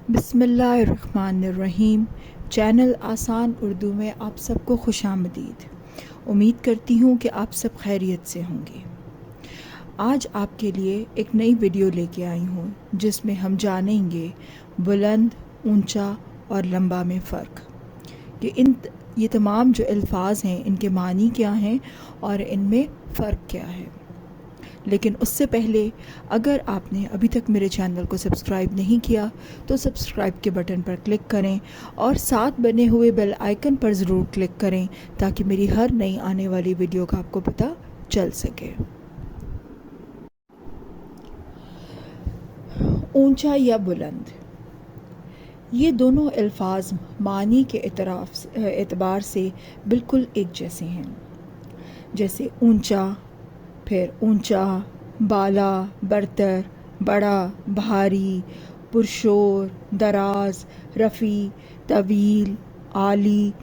बिस्मिल्लाहिर्रहमानिर्रहीम। चैनल आसान उर्दू में आप सबको खुश आमदीद। उम्मीद करती हूँ कि आप सब खैरियत से होंगे। आज आपके लिए एक नई वीडियो लेके आई हूँ जिसमें हम जानेंगे बुलंद, ऊंचा और लंबा में फ़र्क, कि ये तमाम जो अल्फाज हैं इनके मानी क्या हैं और इनमें फ़र्क क्या है। लेकिन उससे पहले अगर आपने अभी तक मेरे चैनल को सब्सक्राइब नहीं किया तो सब्सक्राइब के बटन पर क्लिक करें और साथ बने हुए बेल आइकन पर ज़रूर क्लिक करें ताकि मेरी हर नई आने वाली वीडियो का आपको पता चल सके। ऊंचा या बुलंद, ये दोनों अल्फाज मानी के एतबार से बिल्कुल एक जैसे हैं। जैसे ऊंचा, फिर ऊंचा, बाला, बरतर, बड़ा, भारी, पुरशोर, दराज, रफ़ी, तवील, आली,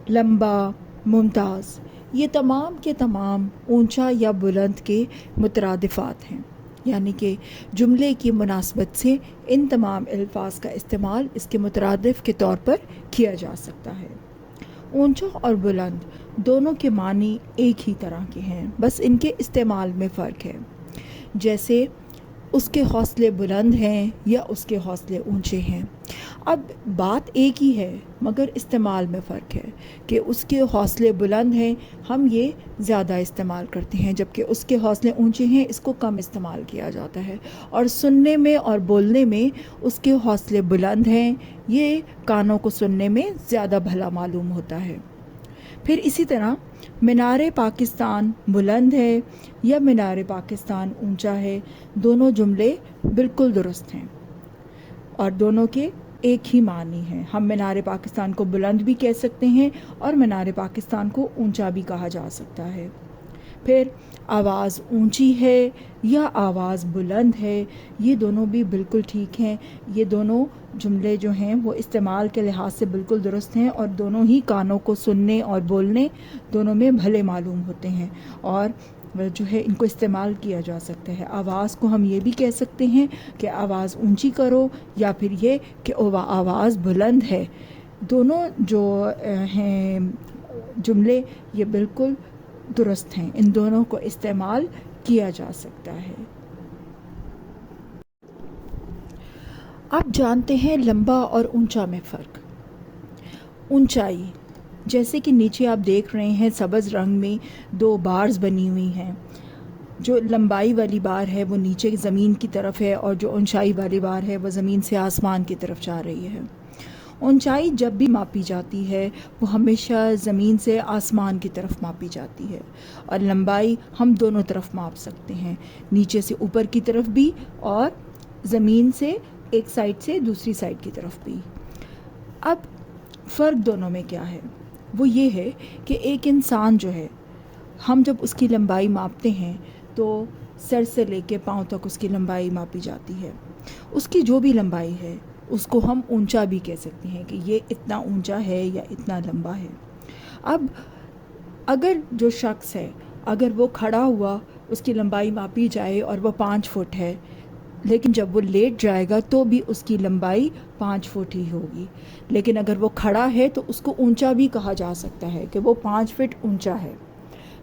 लंबा, मुमताज़, ये तमाम के तमाम ऊंचा या बुलंद के मुतरादिफ़ात हैं, यानी कि जुमले की मुनासबत से इन तमाम अल्फाज का इस्तेमाल इसके मुतरादिफ़ के तौर पर किया जा सकता है। ऊंचा और बुलंद दोनों के मानी एक ही तरह के हैं, बस इनके इस्तेमाल में फ़र्क है। जैसे उसके हौसले बुलंद हैं या उसके हौसले ऊंचे हैं। अब बात एक ही है मगर इस्तेमाल में फ़र्क है कि उसके हौसले बुलंद हैं, हम ये ज़्यादा इस्तेमाल करते हैं, जबकि उसके हौसले ऊंचे हैं, इसको कम इस्तेमाल किया जाता है। और सुनने में और बोलने में उसके हौसले बुलंद हैं, ये कानों को सुनने में ज़्यादा भला मालूम होता है। फिर इसी तरह मीनार पाकिस्तान बुलंद है या मीनार पाकिस्तान ऊंचा है, दोनों जुमले बिल्कुल दुरुस्त हैं और दोनों के एक ही मानी है। हम मीनार पाकिस्तान को बुलंद भी कह सकते हैं और मीनार पाकिस्तान को ऊंचा भी कहा जा सकता है। फिर आवाज़ ऊंची है या आवाज़ बुलंद है, ये दोनों भी बिल्कुल ठीक हैं। ये दोनों जुमले जो हैं वो इस्तेमाल के लिहाज से बिल्कुल दुरुस्त हैं और दोनों ही कानों को सुनने और बोलने दोनों में भले मालूम होते हैं और जो है इनको इस्तेमाल किया जा सकता है। आवाज़ को हम ये भी कह सकते हैं कि आवाज़ ऊंची करो या फिर ये कि आवाज़ बुलंद है। दोनों जो हैं जुमले ये बिल्कुल दुरुस्त हैं, इन दोनों को इस्तेमाल किया जा सकता है। अब जानते हैं लंबा और ऊंचा में फ़र्क। ऊंचाई, जैसे कि नीचे आप देख रहे हैं सब्ज़ रंग में दो बार्स बनी हुई हैं। जो लंबाई वाली बार है वो नीचे ज़मीन की तरफ है और जो ऊंचाई वाली बार है वो ज़मीन से आसमान की तरफ जा रही है। ऊंचाई जब भी मापी जाती है वो हमेशा ज़मीन से आसमान की तरफ मापी जाती है और लंबाई हम दोनों तरफ माप सकते हैं, नीचे से ऊपर की तरफ भी और ज़मीन से एक साइड से दूसरी साइड की तरफ भी। अब फ़र्क दोनों में क्या है? वो ये है कि एक इंसान जो है, हम जब उसकी लंबाई मापते हैं तो सर से लेके पाँव तक उसकी लंबाई मापी जाती है। उसकी जो भी लंबाई है उसको हम ऊंचा भी कह सकते हैं कि ये इतना ऊंचा है या इतना लंबा है। अब अगर जो शख्स है, अगर वो खड़ा हुआ उसकी लंबाई मापी जाए और वो 5 फुट है, लेकिन जब वो लेट जाएगा तो भी उसकी लंबाई 5 फुट ही होगी। लेकिन अगर वो खड़ा है तो उसको ऊंचा भी कहा जा सकता है कि वो 5 फुट ऊंचा है।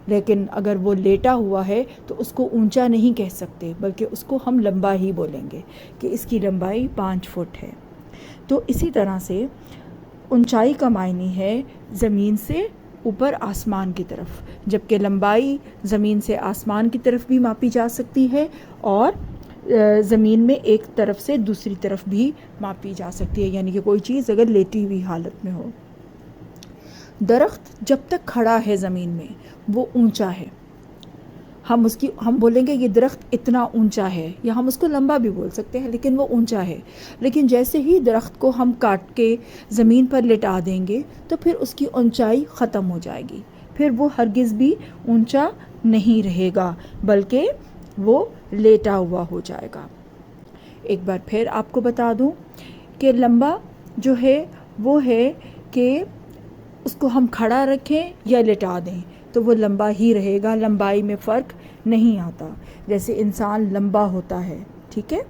लेकिन अगर वो लेटा हुआ है तो उसको ऊंचा नहीं कह सकते, बल्कि उसको हम लंबा ही बोलेंगे कि इसकी लंबाई 5 फुट है। तो इसी तरह से ऊंचाई का मायने है ज़मीन से ऊपर आसमान की तरफ, जबकि लंबाई ज़मीन से आसमान की तरफ भी मापी जा सकती है और ज़मीन में एक तरफ से दूसरी तरफ भी मापी जा सकती है, यानी कि कोई चीज़ अगर लेटी हुई हालत में हो। दरख्त जब तक खड़ा है ज़मीन में वो ऊंचा है, हम बोलेंगे ये दरख्त इतना ऊंचा है, या हम उसको लंबा भी बोल सकते हैं, लेकिन वो ऊंचा है। लेकिन जैसे ही दरख्त को हम काट के ज़मीन पर लिटा देंगे तो फिर उसकी ऊंचाई ख़त्म हो जाएगी, फिर वो हरगिज़ भी ऊंचा नहीं रहेगा बल्कि वो लेटा हुआ हो जाएगा। एक बार फिर आपको बता दूं कि लंबा जो है वो है कि उसको हम खड़ा रखें या लिटा दें तो वो लंबा ही रहेगा, लंबाई में फ़र्क नहीं आता। जैसे इंसान लंबा होता है, ठीक है,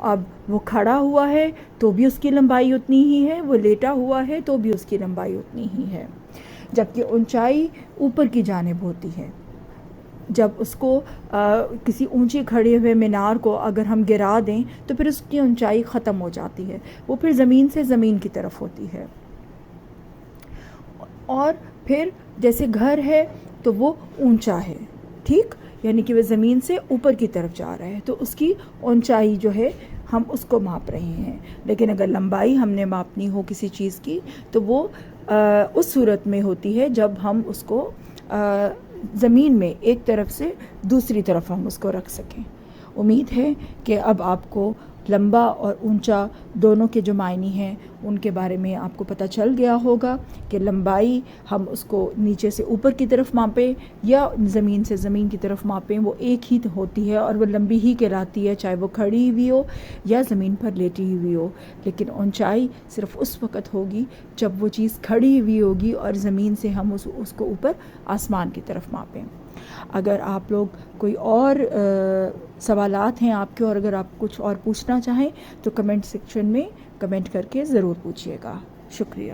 اب وہ کھڑا ہوا ہے تو بھی اس کی لمبائی اتنی ہی ہے، وہ لیٹا ہوا ہے تو بھی اس کی لمبائی اتنی ہی ہے، جبکہ اونچائی اوپر کی جانب ہوتی ہے۔ جب اس کو کسی اونچی کھڑے ہوئے مینار کو اگر ہم گرا دیں تو پھر اس کی اونچائی ختم ہو جاتی ہے، وہ پھر زمین سے زمین کی طرف ہوتی ہے۔ اور پھر جیسے گھر ہے تو وہ اونچا ہے، ٹھیک، یعنی کہ وہ زمین سے اوپر کی طرف جا رہا ہے، تو اس کی اونچائی جو ہے ہم اس کو ماپ رہے ہیں۔ لیکن اگر لمبائی ہم نے ماپنی ہو کسی چیز کی تو وہ اس صورت میں ہوتی ہے جب ہم اس کو زمین میں ایک طرف سے دوسری طرف ہم اس کو رکھ سکیں۔ امید ہے کہ اب آپ کو لمبا اور اونچا دونوں کے جو معنی ہیں ان کے بارے میں آپ کو پتہ چل گیا ہوگا کہ لمبائی ہم اس کو نیچے سے اوپر کی طرف ماپیں یا زمین سے زمین کی طرف ماپیں، وہ ایک ہی ہوتی ہے اور وہ لمبی ہی کہلاتی ہے، چاہے وہ کھڑی ہوئی ہو یا زمین پر لیٹی ہوئی ہو۔ لیکن اونچائی صرف اس وقت ہوگی جب وہ چیز کھڑی ہوئی ہوگی اور زمین سے ہم اس کو اوپر آسمان کی طرف ماپیں۔ اگر آپ لوگ کوئی اور سوالات ہیں آپ کے، اور اگر آپ کچھ اور پوچھنا چاہیں تو کمنٹ سیکشن میں کمنٹ کر کے ضرور پوچھیے گا۔ شکریہ۔